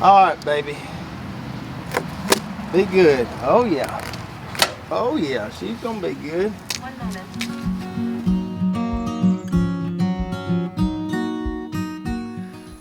All right, baby. Be good. Oh yeah. Oh yeah, she's gonna be good. 1 moment.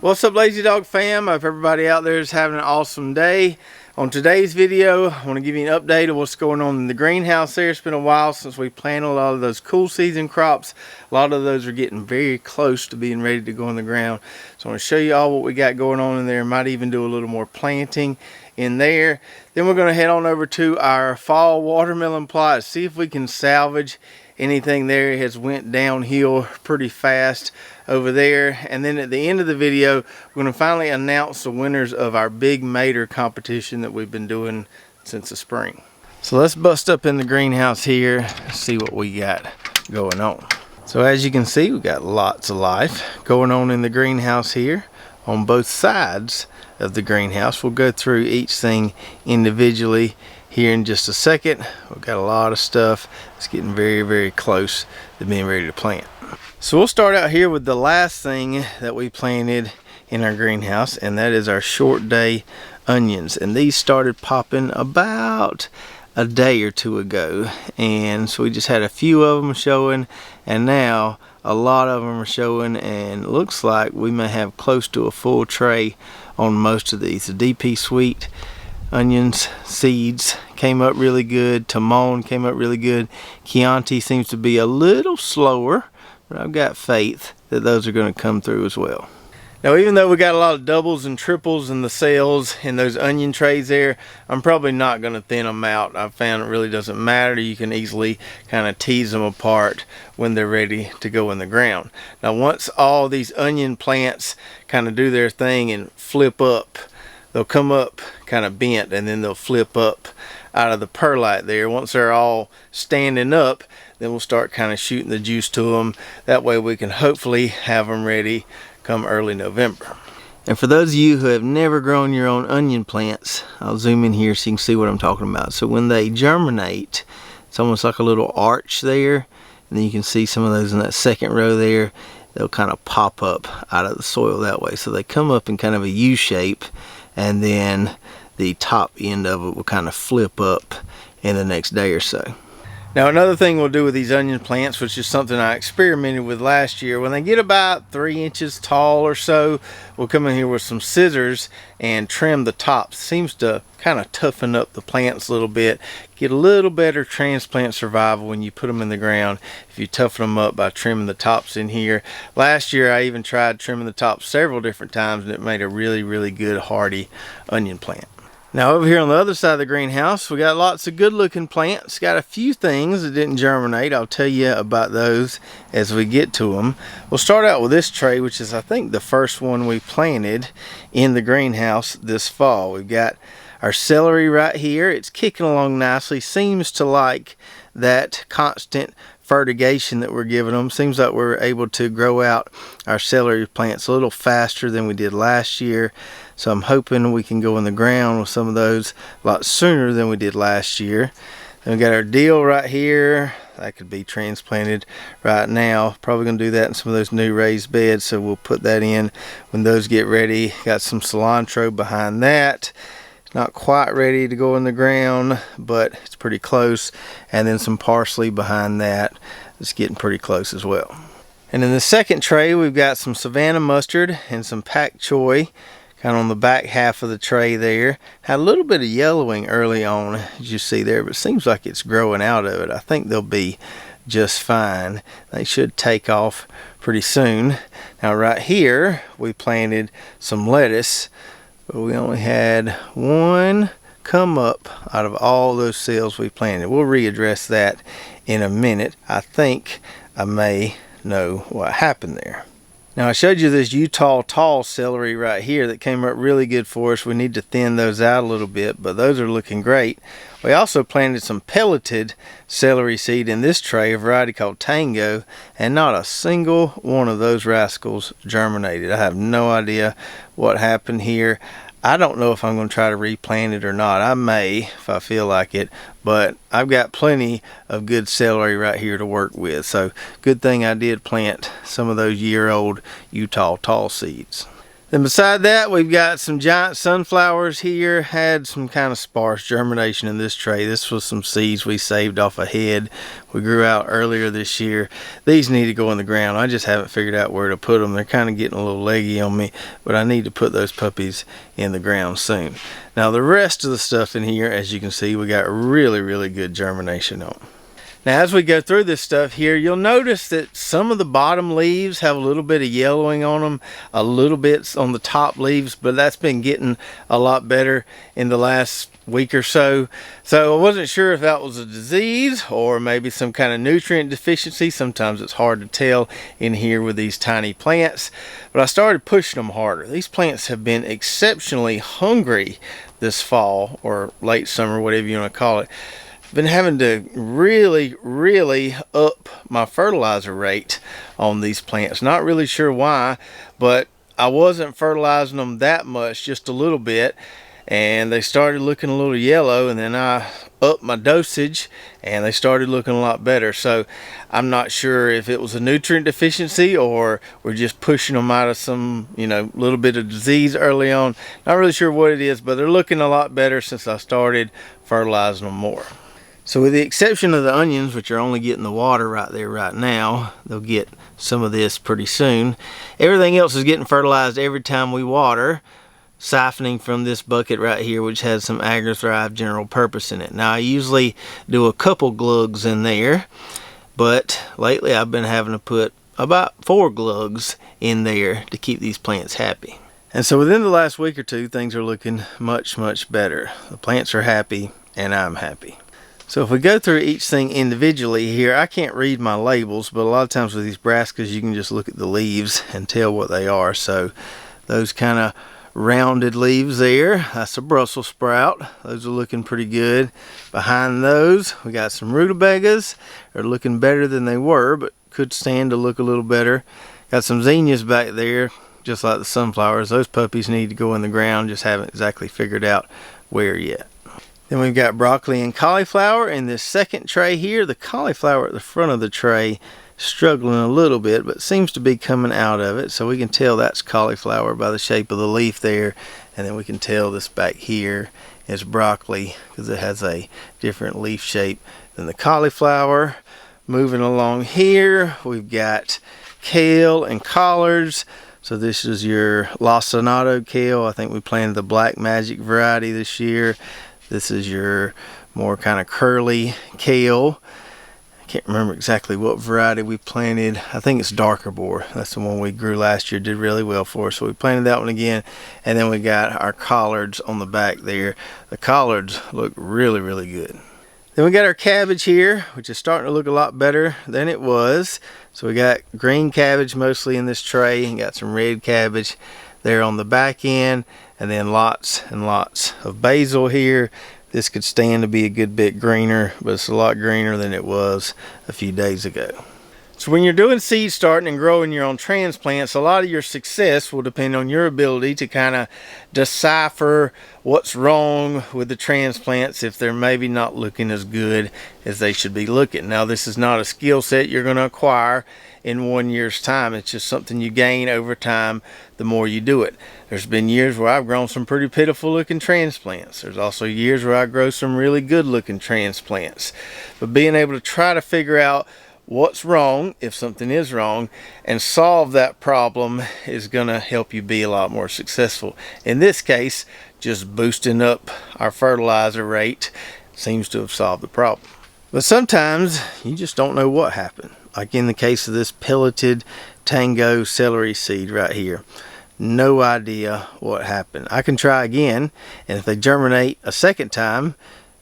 What's up, Lazy Dog fam? I hope everybody out there is having an awesome day. On today's video, I want to give you an update of what's going on in the greenhouse there. It's been a while since we planted a lot of those cool season crops. A lot of those are getting very close to being ready to go in the ground. So I want to show you all what we got going on in there. Might even do a little more planting in there. Then we're going to head on over to our fall watermelon plot, see if we can salvage anything there. It has went downhill pretty fast over there. And then at the end of the video, we're going to finally announce the winners of our big mater competition that we've been doing since the spring. So let's bust up in the greenhouse here and see what we got going on. So as you can see, we got lots of life going on in the greenhouse here on both sides of the greenhouse. We'll go through each thing individually here in just a second. We've got a lot of stuff that's getting very close to being ready to plant. So we'll start out here with the last thing that we planted in our greenhouse, and that is our short day onions. And these started popping about a day or two ago, and so we just had a few of them showing, and now a lot of them are showing, and it looks like we may have close to a full tray on most of these. The DP Sweet onions seeds came up really good. Timon came up really good. Chianti seems to be a little slower, but I've got faith that those are going to come through as well. Now, even though we got a lot of doubles and triples in the cells in those onion trays there, I'm probably not going to thin them out. I've found it really doesn't matter. You can easily kind of tease them apart when they're ready to go in the ground. Now, once all these onion plants kind of do their thing and flip up, they'll come up kind of bent, and then they'll flip up out of the perlite there. Once they're all standing up, then we'll start kind of shooting the juice to them. That way we can hopefully have them ready come early November. And for those of you who have never grown your own onion plants, I'll zoom in here so you can see what I'm talking about. So when they germinate, it's almost like a little arch there, and then you can see some of those in that second row there. They'll kind of pop up out of the soil that way. So they come up in kind of a U shape, and then the top end of it will kind of flip up in the next day or so. Now, another thing we'll do with these onion plants, which is something I experimented with last year, when they get about 3 inches tall or so, we'll come in here with some scissors and trim the tops. Seems to kind of toughen up the plants a little bit, get a little better transplant survival when you put them in the ground if you toughen them up by trimming the tops in here. Last year I even tried trimming the tops several different times, and it made a really good hardy onion plant. Now, over here on the other side of the greenhouse, we got lots of good looking plants. Got a few things that didn't germinate. I'll tell you about those as we get to them. We'll start out with this tray, which is I think the first one we planted in the greenhouse this fall. We've got our celery right here. It's kicking along nicely. Seems to like that constant fertigation that we're giving them. Seems like we're able to grow out our celery plants a little faster than we did last year. So I'm hoping we can go in the ground with some of those a lot sooner than we did last year. Then we got our dill right here. That could be transplanted right now. Probably going to do that in some of those new raised beds, so we'll put that in when those get ready. Got some cilantro behind that. It's not quite ready to go in the ground, but it's pretty close. And then some parsley behind that. It's getting pretty close as well. And in the second tray, we've got some Savannah mustard and some pak choi kind of on the back half of the tray there. Had a little bit of yellowing early on, as you see there, but it seems like it's growing out of it. I think they'll be just fine. They should take off pretty soon. Now right here, we planted some lettuce, but we only had one come up out of all those cells we planted. We'll readdress that in a minute. I think I may know what happened there. Now, I showed you this Utah tall celery right here that came up really good for us. We need to thin those out a little bit, but those are looking great. We also planted some pelleted celery seed in this tray, a variety called Tango, and not a single one of those rascals germinated. I have no idea what happened here. I don't know if I'm going to try to replant it or not. I may if I feel like it, but I've got plenty of good celery right here to work with. So good thing I did plant some of those year-old Utah tall seeds. Then beside that, we've got some giant sunflowers here. Had some kind of sparse germination in this tray. This was some seeds we saved off a head we grew out earlier this year. These need to go in the ground. I just haven't figured out where to put them. They're kind of getting a little leggy on me, but I need to put those puppies in the ground soon. Now the rest of the stuff in here, as you can see, we got really good germination on. Now as we go through this stuff here, you'll notice that some of the bottom leaves have a little bit of yellowing on them, a little bit on the top leaves, but that's been getting a lot better in the last week or so. So I wasn't sure if that was a disease or maybe some kind of nutrient deficiency. Sometimes it's hard to tell in here with these tiny plants, but I started pushing them harder. These plants have been exceptionally hungry this fall or late summer, whatever you want to call it. Been having to really up my fertilizer rate on these plants. Not really sure why, but I wasn't fertilizing them that much, just a little bit, and they started looking a little yellow, and then I upped my dosage and they started looking a lot better. So I'm not sure if it was a nutrient deficiency or we're just pushing them out of some, little bit of disease early on. Not really sure what it is, but they're looking a lot better since I started fertilizing them more. So with the exception of the onions, which are only getting the water right there right now, they'll get some of this pretty soon. Everything else is getting fertilized every time we water, siphoning from this bucket right here, which has some agri-thrive general purpose in it. Now I usually do a couple glugs in there, but lately I've been having to put about 4 glugs in there to keep these plants happy. And so within the last week or two, things are looking much better. The plants are happy and I'm happy. So if we go through each thing individually here, I can't read my labels, but a lot of times with these brassicas, you can just look at the leaves and tell what they are. So those kind of rounded leaves there, that's a Brussels sprout. Those are looking pretty good. Behind those, we got some rutabagas. They're looking better than they were, but could stand to look a little better. Got some zinnias back there, just like the sunflowers. Those puppies need to go in the ground, just haven't exactly figured out where yet. Then we've got broccoli and cauliflower in this second tray here. The cauliflower at the front of the tray struggling a little bit, but seems to be coming out of it. So we can tell that's cauliflower by the shape of the leaf there. And then we can tell this back here is broccoli because it has a different leaf shape than the cauliflower. Moving along here, we've got kale and collards. So this is your lacinato kale. I think we planted the Black Magic variety this year. This is your more kind of curly kale. I can't remember exactly what variety we planted. I think it's darker boar. That's the one we grew last year, did really well for us. So we planted that one again. And then we got our collards on the back there. The collards look really good. Then we got our cabbage here, which is starting to look a lot better than it was. So we got green cabbage mostly in this tray and got some red cabbage there on the back end, and then lots and lots of basil here. This could stand to be a good bit greener, but it's a lot greener than it was a few days ago. So when you're doing seed starting and growing your own transplants, a lot of your success will depend on your ability to kind of decipher what's wrong with the transplants if they're maybe not looking as good as they should be looking. Now this is not a skill set you're going to acquire in 1 year's time. It's just something you gain over time the more you do it. There's been years where I've grown some pretty pitiful looking transplants. There's also years where I grow some really good looking transplants. But being able to try to figure out what's wrong, if something is wrong, and solve that problem is going to help you be a lot more successful. In this case, just boosting up our fertilizer rate seems to have solved the problem. But sometimes you just don't know what happened. Like in the case of this pelleted tango celery seed right here. No idea what happened. I can try again, and if they germinate a second time,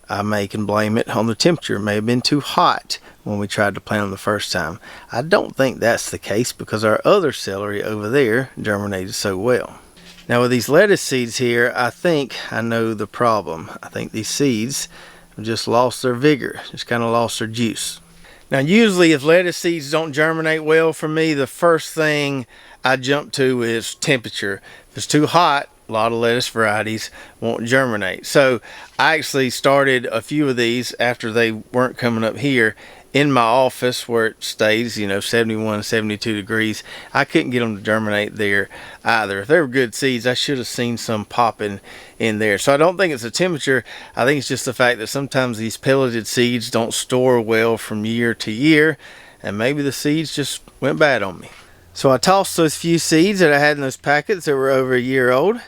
I can blame it on the temperature. It may have been too hot when we tried to plant them the first time. I don't think that's the case because our other celery over there germinated so well. Now with these lettuce seeds here, I think I know the problem. I think these seeds have just lost their vigor, just kind of lost their juice. Now usually if lettuce seeds don't germinate well for me, the first thing I jump to is temperature. If it's too hot, a lot of lettuce varieties won't germinate. So I actually started a few of these after they weren't coming up here in my office where it stays, you know, 71, 72 degrees. I couldn't get them to germinate there either. If they were good seeds, I should have seen some popping in there. So I don't think it's the temperature. I think it's just the fact that sometimes these pelleted seeds don't store well from year to year, and maybe the seeds just went bad on me. So I tossed those few seeds that I had in those packets that were over a year old,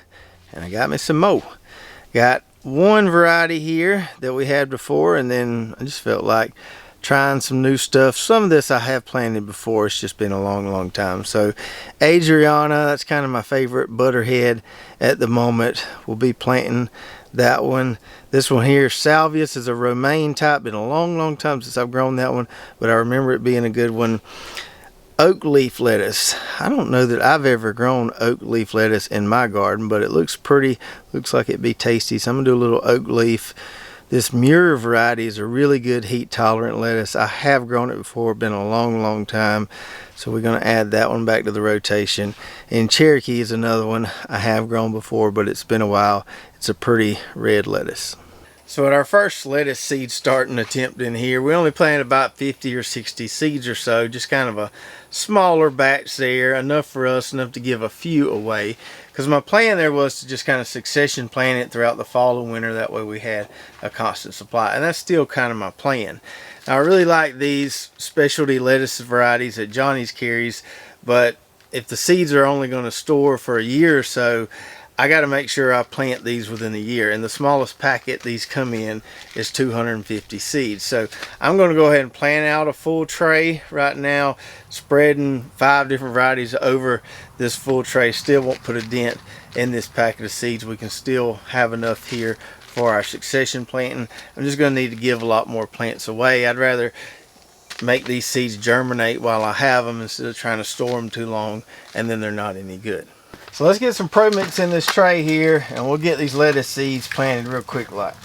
and I got me some more. Got one variety here that we had before, and then I just felt like trying some new stuff. Some of this I have planted before. It's just been a long time. So Adriana, that's kind of my favorite butterhead at the moment. We'll be planting that one. This one here, Salvius, is a romaine type. Been a long time since I've grown that one, but I remember it being a good one. Oak leaf lettuce. I don't know that I've ever grown oak leaf lettuce in my garden, but it looks pretty. Looks like it'd be tasty. So I'm gonna do a little oak leaf. This Muir variety is a really good heat tolerant lettuce. I have grown it before, been a long time. So we're gonna add that one back to the rotation. And Cherokee is another one I have grown before, but it's been a while. It's a pretty red lettuce. So at our first lettuce seed starting attempt in here, we only planted about 50 or 60 seeds or so, just kind of a smaller batch there, enough for us, enough to give a few away. Because my plan there was to just kind of succession plant it throughout the fall and winter, that way we had a constant supply. And that's still kind of my plan. Now I really like these specialty lettuce varieties that Johnny's carries, but if the seeds are only going to store for a year or so, I got to make sure I plant these within a year, and the smallest packet these come in is 250 seeds. So I'm going to go ahead and plant out a full tray right now, spreading 5 different varieties over this full tray. Still won't put a dent in this packet of seeds. We can still have enough here for our succession planting. I'm just going to need to give a lot more plants away. I'd rather make these seeds germinate while I have them instead of trying to store them too long and then they're not any good. So let's get some Pro Mix in this tray here, and we'll get these lettuce seeds planted real quick like.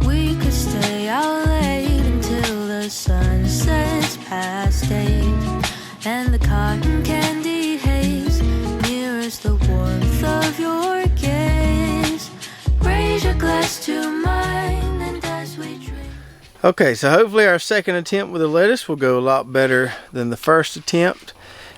We could stay out late until the sun sets past 8, and the cotton candy haze mirrors the warmth of your gaze. Raise your glass to mine, and as we drink. Okay, so hopefully our second attempt with the lettuce will go a lot better than the first attempt,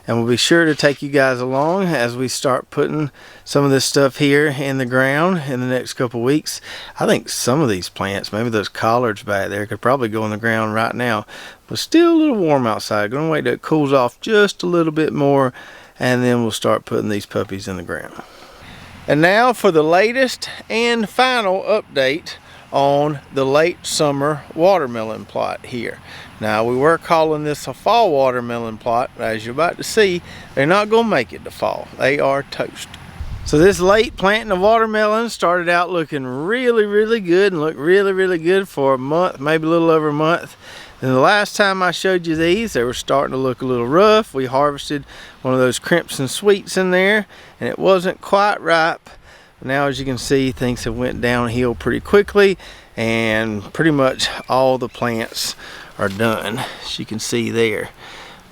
and we'll be sure to take you guys along as we start putting some of this stuff here in the ground in the next couple weeks. I think some of these plants, maybe those collards back there, could probably go in the ground right now, but still a little warm outside. Gonna wait till it cools off just a little bit more, and then we'll start putting these puppies in the ground. And now for the latest and final update on the late summer watermelon plot here. Now we were calling this a fall watermelon plot, but as you're about to see, they're not going to make it to fall. They are toast. So this late planting of watermelon started out looking really good and looked really good for a month, maybe a little over a month. And the last time I showed you these, they were starting to look a little rough. We harvested one of those crimson sweets in there, and it wasn't quite ripe. Now, as you can see, things have went downhill pretty quickly, and pretty much all the plants are done, as you can see there.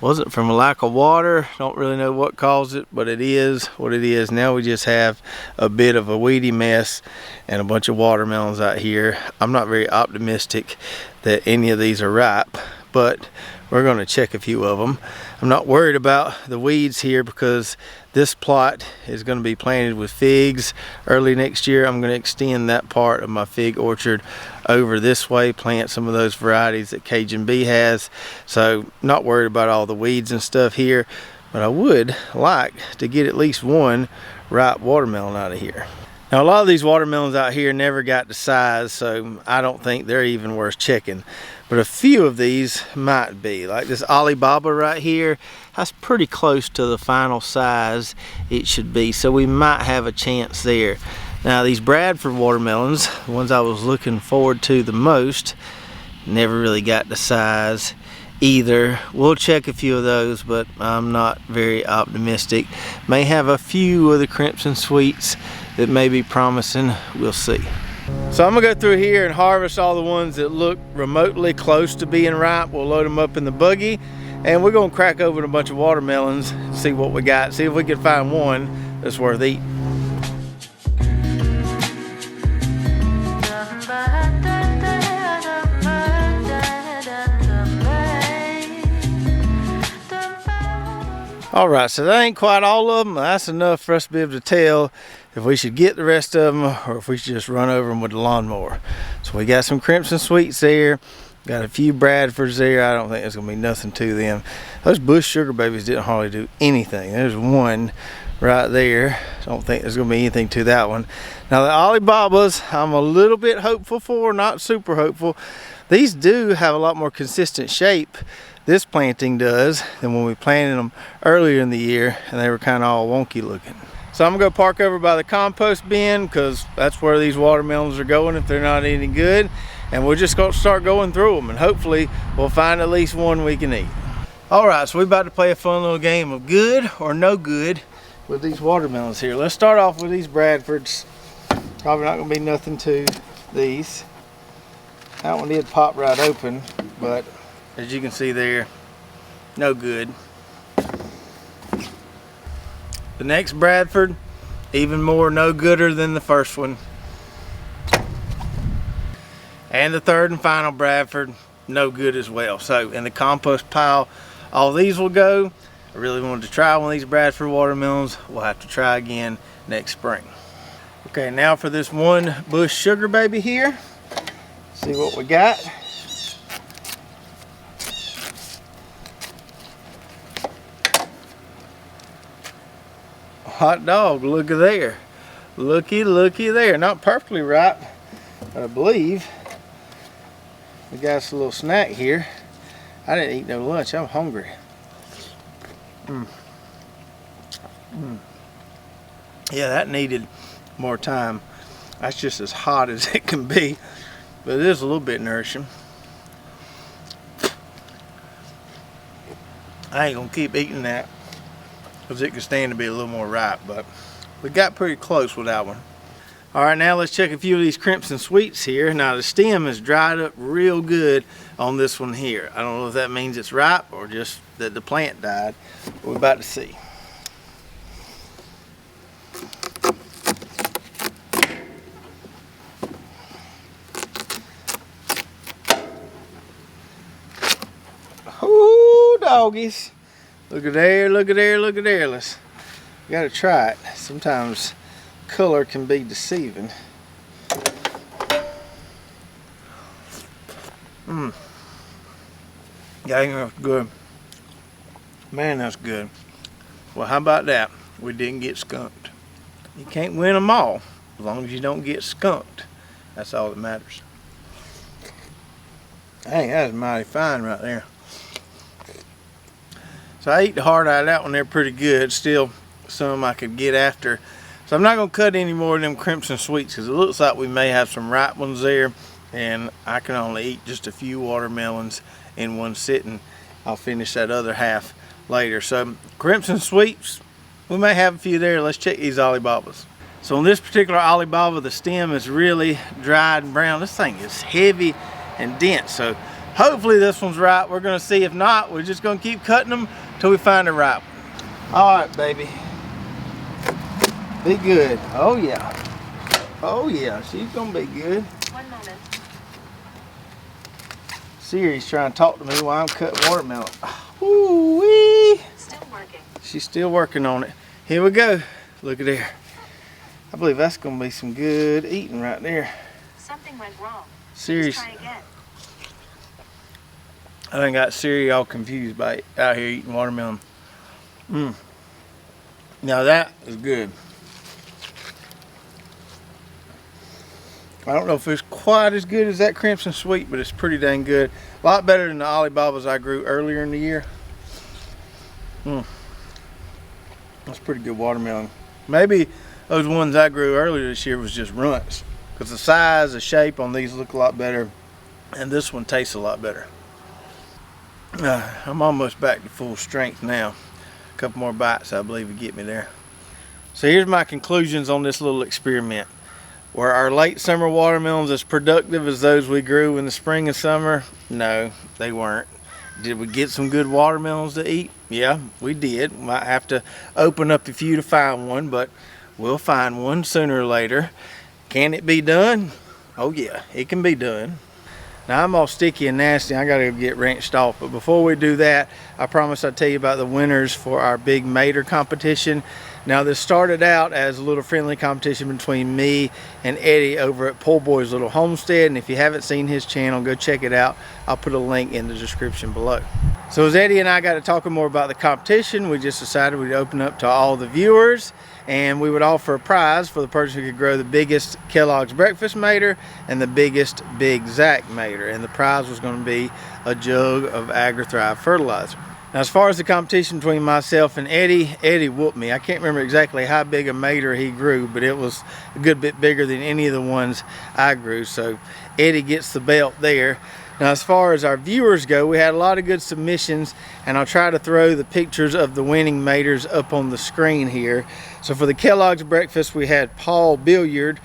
Wasn't from a lack of water. Don't really know what caused it, but it is what it is. Now we just have a bit of a weedy mess and a bunch of watermelons out here. I'm not very optimistic that any of these are ripe, but we're going to check a few of them. I'm not worried about the weeds here because this plot is going to be planted with figs early next year. I'm going to extend that part of my fig orchard over this way, plant some of those varieties that Cajun Bee has. So not worried about all the weeds and stuff here, but I would like to get at least one ripe watermelon out of here. Now a lot of these watermelons out here never got to size, so I don't think they're even worth checking. But a few of these might be. Like this Alibaba right here, that's pretty close to the final size it should be. So we might have a chance there. Now these Bradford watermelons, the ones I was looking forward to the most, never really got to size either. We'll check a few of those, but I'm not very optimistic. May have a few of the crimson sweets that may be promising. We'll see. So I'm gonna go through here and harvest all the ones that look remotely close to being ripe. We'll load them up in the buggy, And we're gonna crack open a bunch of watermelons, see what we got, see if we can find one that's worth eating. All right, so that ain't quite all of them. That's enough for us to be able to tell if we should get the rest of them or if we should just run over them with the lawnmower. So we got some crimson sweets there, got a few Bradfords there. I don't think there's gonna be nothing to them. Those bush sugar babies didn't hardly do anything. There's one right there. Don't think there's gonna be anything to that one. Now the Alibabas, I'm a little bit hopeful for, not super hopeful. These do have a lot more consistent shape, this planting does, than when we planted them earlier in the year and they were kind of all wonky looking. So I'm gonna go park over by the compost bin because that's where these watermelons are going if they're not any good. And we're just gonna start going through them and hopefully we'll find at least one we can eat. All right, so we're about to play a fun little game of good or no good with these watermelons here. Let's start off with these Bradfords. Probably not gonna be nothing to these. That one did pop right open, but as you can see there, no good. The next Bradford, even more no gooder than the first one. And the third and final Bradford, no good as well. So in the compost pile, all these will go. I really wanted to try one of these Bradford watermelons. We'll have to try again next spring. Okay, now for this one bush sugar baby here. See what we got. Hot dog, look at there. Looky there. Not perfectly ripe, but I believe we got us a little snack here. I didn't eat no lunch, I'm hungry. Yeah, that needed more time. That's just as hot as it can be, but it is a little bit nourishing. I ain't gonna keep eating that because it could stand to be a little more ripe, but we got pretty close with that one. All right, now let's check a few of these crimson sweets here. Now the stem is dried up real good on this one here. I don't know if that means it's ripe or just that the plant died. We're about to see. Ooh, doggies. Look at there, look at there, look at there. We gotta try it. Sometimes color can be deceiving. Yeah, that's good. Man, that's good. Well, how about that? We didn't get skunked. You can't win them all as long as you don't get skunked. That's all that matters. Dang, that is mighty fine right there. So I ate the heart out of that one there pretty good. Still some I could get after. So I'm not gonna cut any more of them crimson sweets because it looks like we may have some ripe ones there and I can only eat just a few watermelons in one sitting. I'll finish that other half later. So crimson sweets, we may have a few there. Let's check these Alibabas. So on this particular Alibaba, the stem is really dried and brown. This thing is heavy and dense. So hopefully this one's right. We're gonna see. If not, we're just gonna keep cutting them till we find a ripe one. All right, baby. Be good. Oh yeah. Oh yeah, she's gonna be good. 1 moment. Siri's trying to talk to me while I'm cutting watermelon. Ooh-wee. Still working. She's still working on it. Here we go. Look at there. I believe that's gonna be some good eating right there. Something went wrong. Siri's. Try again. I done got Siri all confused by out here eating watermelon. Now that is good. I don't know if it's quite as good as that crimson sweet, but it's pretty dang good. A lot better than the Alibabas I grew earlier in the year. That's pretty good watermelon. Maybe those ones I grew earlier this year was just runts, because the size, the shape on these look a lot better, and this one tastes a lot better. I'm almost back to full strength now. A couple more bites I believe would get me there. So here's my conclusions on this little experiment. Were our late summer watermelons as productive as those we grew in the spring and summer? No, they weren't. Did we get some good watermelons to eat? Yeah, we did. Might have to open up a few to find one, but we'll find one sooner or later. Can it be done? Oh yeah, it can be done. Now I'm all sticky and nasty. I gotta get wrenched off. But before we do that, I promised I'd tell you about the winners for our big mater competition. Now this started out as a little friendly competition between me and Eddie over at Poor Boy's Little Homestead. And if you haven't seen his channel, go check it out. I'll put a link in the description below. So as Eddie and I got to talking more about the competition, we just decided we'd open up to all the viewers, and we would offer a prize for the person who could grow the biggest Kellogg's breakfast mater and the biggest Big Zack mater. And the prize was going to be a jug of AgriThrive fertilizer. Now, as far as the competition between myself and Eddie, Eddie whooped me. I can't remember exactly how big a mater he grew, but it was a good bit bigger than any of the ones I grew. So Eddie gets the belt there. Now, as far as our viewers go, we had a lot of good submissions, and I'll try to throw the pictures of the winning maters up on the screen here. So for the Kellogg's breakfast, we had Paul Billiard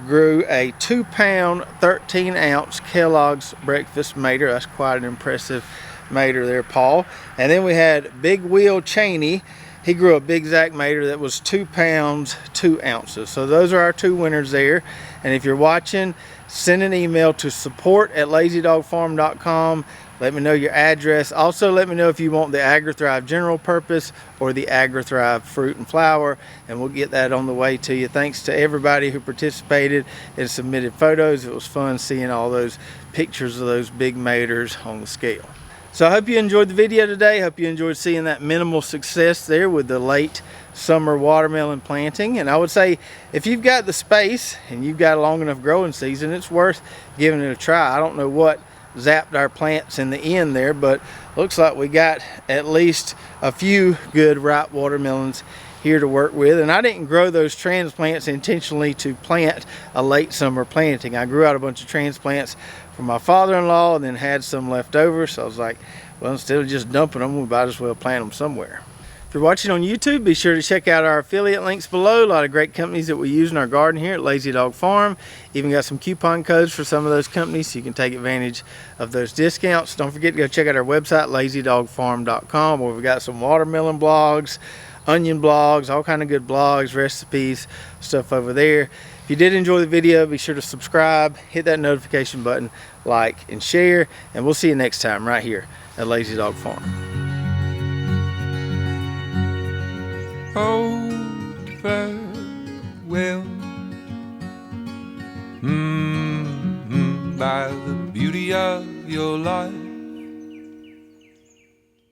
grew a 2-pound, 13-ounce Kellogg's breakfast mater. That's quite an impressive mater there, Paul. And then we had Big Will Cheney. He grew a Big Zack mater that was 2 pounds 2 ounces. So those are our two winners there. And if you're watching, send an email to support@lazydogfarm.com. Let me know your address. Also, let me know if you want the AgriThrive General Purpose or the AgriThrive Fruit and Flower, and we'll get that on the way to you. Thanks to everybody who participated and submitted photos. It was fun seeing all those pictures of those big maters on the scale. So I hope you enjoyed the video today. I hope you enjoyed seeing that minimal success there with the late summer watermelon planting. And I would say if you've got the space and you've got a long enough growing season, it's worth giving it a try. I don't know what zapped our plants in the end there, but looks like we got at least a few good ripe watermelons here to work with. And I didn't grow those transplants intentionally to plant a late summer planting. I grew out a bunch of transplants for my father-in-law and then had some left over, so I was like, well, instead of just dumping them, we might as well plant them somewhere. If you're watching on YouTube, be sure to check out our affiliate links below. A lot of great companies that we use in our garden here at Lazy Dog Farm. Even got some coupon codes for some of those companies so you can take advantage of those discounts. Don't forget to go check out our website, lazydogfarm.com, where we've got some watermelon blogs, onion blogs, all kind of good blogs, recipes, stuff over there. If you did enjoy the video, be sure to subscribe, hit that notification button, like, and share, and we'll see you next time right here at Lazy Dog Farm. Oh, farewell. By the beauty of your life,